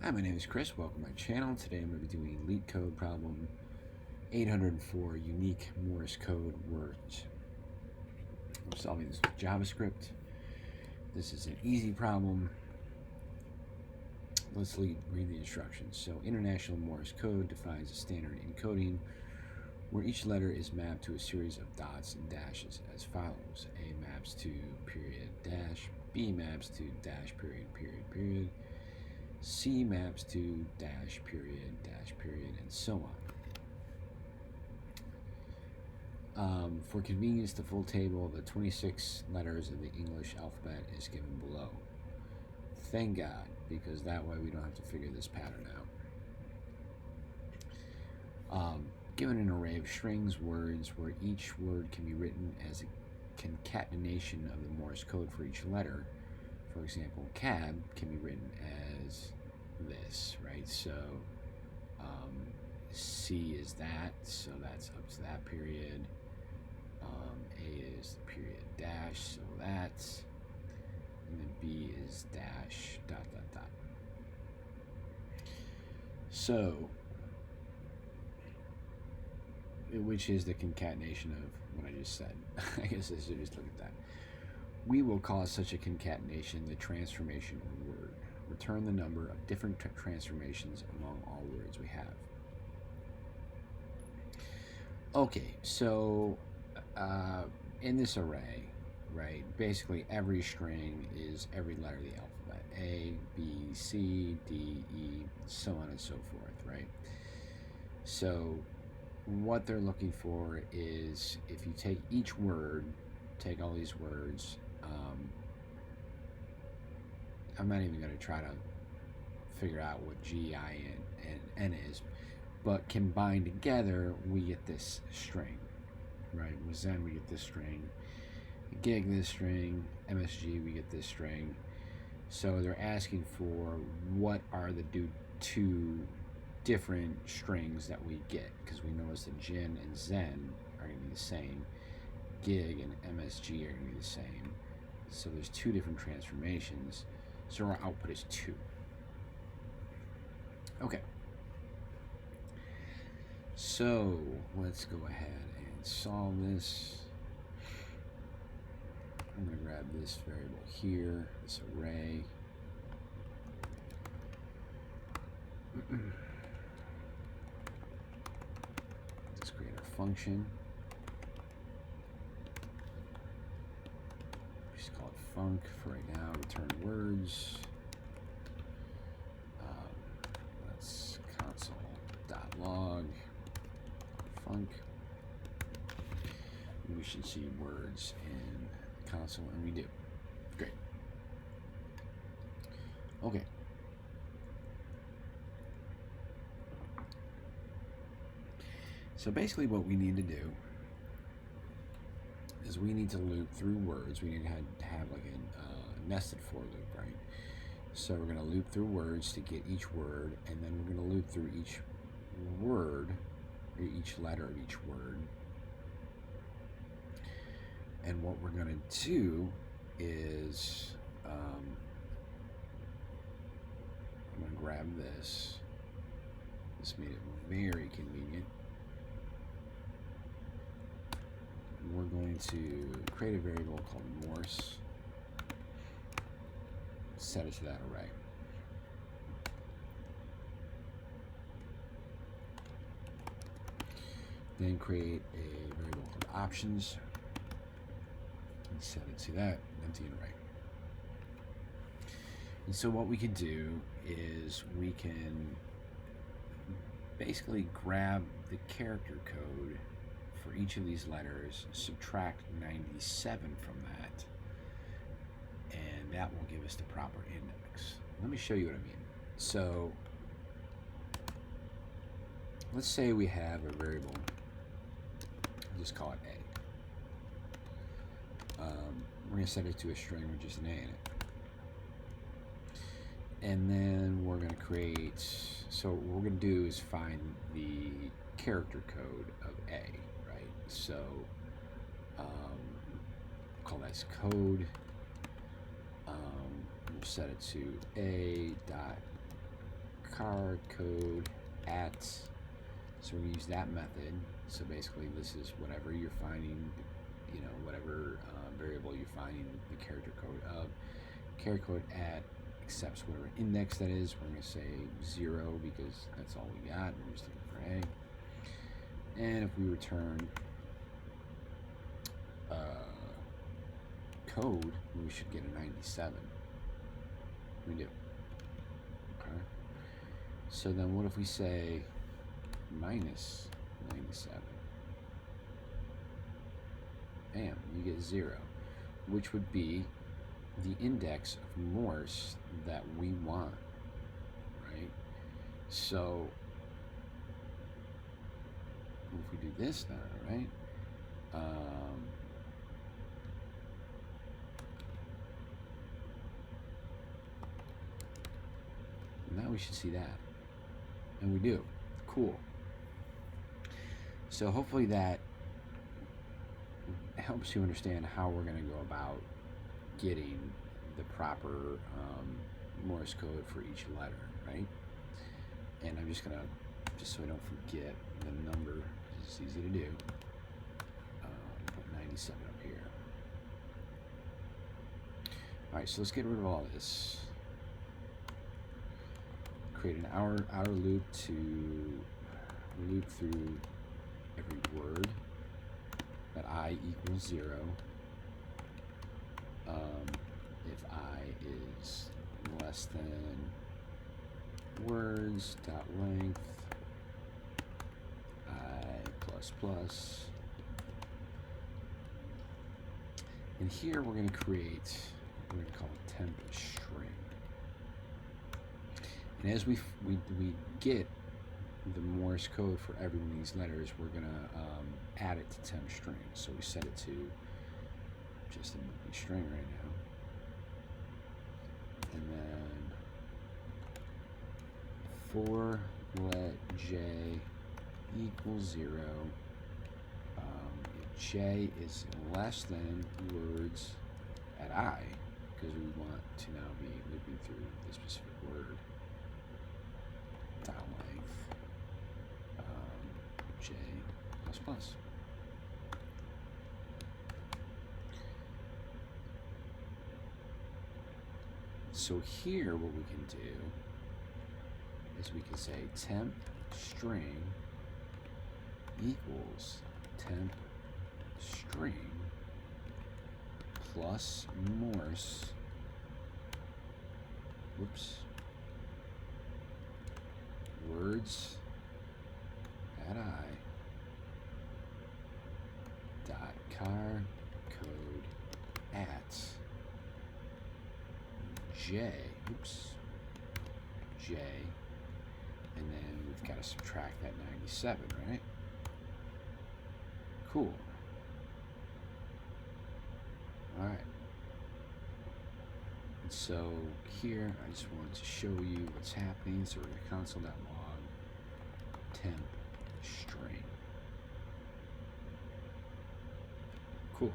Hi, my name is Chris. Welcome to my channel. Today I'm going to be doing Leetcode problem 804, unique Morse code words. I'm solving this with JavaScript. This is an easy problem. Let's read the instructions. So, International Morse code defines a standard encoding where each letter is mapped to a series of dots and dashes as follows. A maps to period dash, B maps to dash period period period, C maps to dash period, and so on. For convenience, the full table of the 26 letters of the English alphabet is given below. Thank God, because that way we don't have to figure this pattern out. Given an array of strings words where each word can be written as a concatenation of the Morse code for each letter. For example, cab can be written as this, right? So C is that, so that's up to that period. A is the period dash, so that's, and then B is dash dot dot dot. So, which is the concatenation of what I just said. I guess I should just look at that. We will call such a concatenation the transformation of a word. Return the number of different transformations among all words we have. Okay, so in this array, right, basically every string is every letter of the alphabet. A, B, C, D, E, so on and so forth, right? So what they're looking for is if you take each word, take all these words, I'm not even going to try to figure out what G, I, and N is, but combined together, we get this string, right? With Zen, we get this string. Gig, this string. MSG, we get this string. So they're asking for what are the two different strings that we get, because we notice that Jin and Zen are going to be the same. Gig and MSG are going to be the same. So there's two different transformations. So our output is 2. Okay. So let's go ahead and solve this. I'm going to grab this variable here, this array. Let's create our function. Just call it func for right now. Return words. Let's console.log func. We should see words in console, and we do. Great. Okay. So basically what we need to do is we need to loop through words. We need to have like a nested for loop, right? So we're going to loop through words to get each word, and then we're going to loop through each word, or each letter of each word. And what we're going to do is, I'm going to grab this. This made it very convenient. We're going to create a variable called Morse, set it to that array. Then create a variable called options and set it to that empty array. And so what we can do is we can basically grab the character code for each of these letters, subtract 97 from that, and that will give us the proper index. Let me show you what I mean. So let's say we have a variable, I'll just call it A. We're going to set it to a string with just an A in it. And then we're going to create, so what we're going to do is find the character code of A, right? So call that code. We'll set it to A dot car code at, so we're going to use that method. So basically this is whatever you're finding, you know, whatever variable you're finding the character code of. Character code at accepts whatever index that is. We're going to say 0 because that's all we got. We're just looking for A. And if we return code, we should get a 97. We do. Okay. So then what if we say minus 97? Bam, you get 0, which would be the index of Morse that we want, right? So if we do this now, right? Now we should see that, and we do. Cool. So hopefully that helps you understand how we're going to go about getting the proper Morse code for each letter, right? And I'm just gonna, just so I don't forget the number, it's easy to do, put 97 up here. All right, so let's get rid of all this. Create an outer loop to loop through every word that I equals 0. If I is less than words dot length I plus plus, and here we're going to create, we're going to call it temp string. And as we get the Morse code for every one of these letters, we're going to add it to temp string. So we set it to just a moving string right now. And then for let j equals 0, if j is less than words at I, because we want to now be looping through the specific word, dot length j plus plus. So here what we can do is we can say temp string equals temp string plus Morse, words at I dot car code at j, and then we've got to subtract that 97, right? Cool. All right. And so here, I just wanted to show you what's happening. So we're going to console.log temp string. Cool.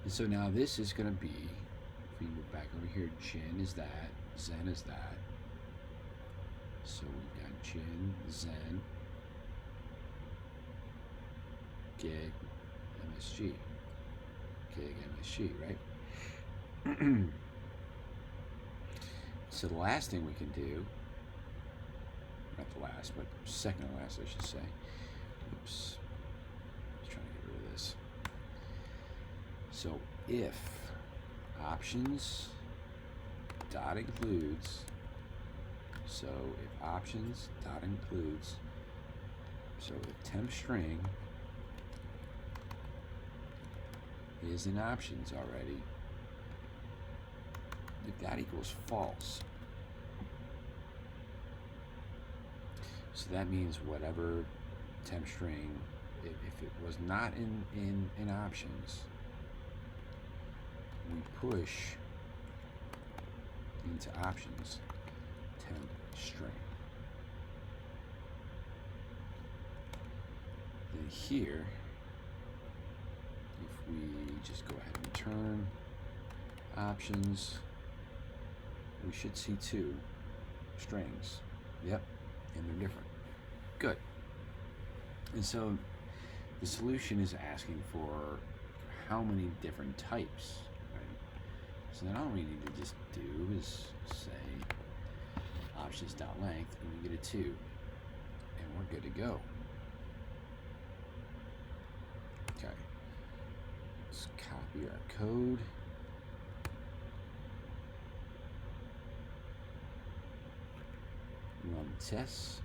And so now this is going to be, if we move back over here, gen is that, zen is that. So we've got gen, zen, gig, MSG. Gig, MSG, right? So the last thing we can do, not the last, but second to last, I should say. Oops. Just trying to get rid of this. So if options dot includes, so if options dot includes, so if temp string is in options already, if that equals false, so that means whatever temp string, if it was not in options, we push into options temp string. Then here, if we just go ahead and return options, we should see 2 strings. Yep, and they're different. Good. And so the solution is asking for how many different types, right? So then all we need to just do is say options.length, and we get a 2, and we're good to go. Okay, let's copy our code. Run the tests.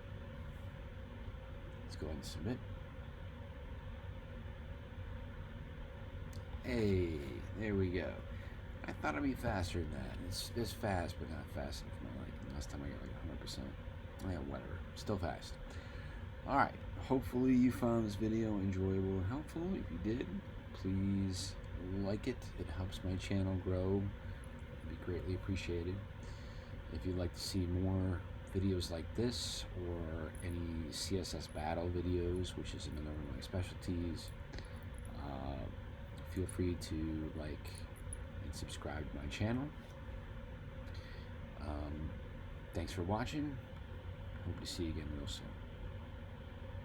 Let's go ahead and submit. Hey, there we go. I thought it'd be faster than that. It's fast, but not fast enough for my liking. Last time I got like 100%. Yeah, whatever. Still fast. Alright, hopefully you found this video enjoyable and helpful. If you did, please like it. It helps my channel grow. It'd be greatly appreciated. If you'd like to see more videos like this, or any CSS battle videos, which is another one of my specialties, feel free to like and subscribe to my channel. Thanks for watching. Hope to see you again real soon.